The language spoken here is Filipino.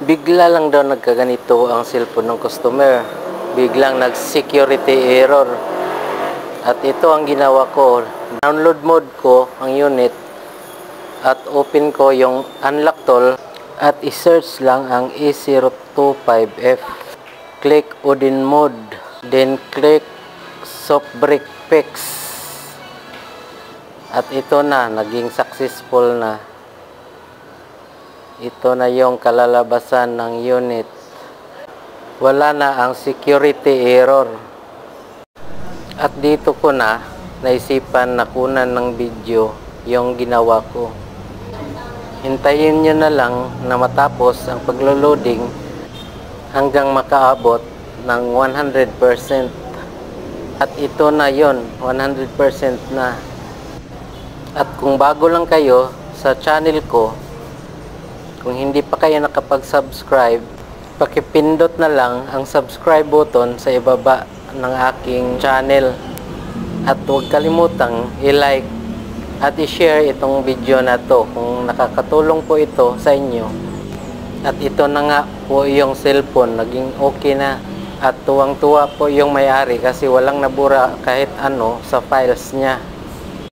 Bigla lang daw nagkaganito ang cellphone ng customer. Biglang nag-security error. At ito ang ginawa ko. Download mode ko ang unit at open ko yung unlock tool at i-search lang ang E025F. Click Odin mode. Then click soft break fix. At ito na, naging successful na. Ito na yung kalalabasan ng unit. Wala na ang security error. At dito ko na naisipan na kunan ng video yung ginawa ko. Hintayin nyo na lang na matapos ang paglo-loading hanggang makaabot ng 100%. At ito na yon, 100% na. At kung bago lang kayo sa channel ko, kung hindi pa kayo nakapag-subscribe, pakipindot na lang ang subscribe button sa ibaba ng aking channel. At huwag kalimutang i-like at i-share itong video na to kung nakakatulong po ito sa inyo. At ito na nga po yung cellphone, naging okay na. At tuwang-tuwa po yung may-ari kasi walang nabura kahit ano sa files niya.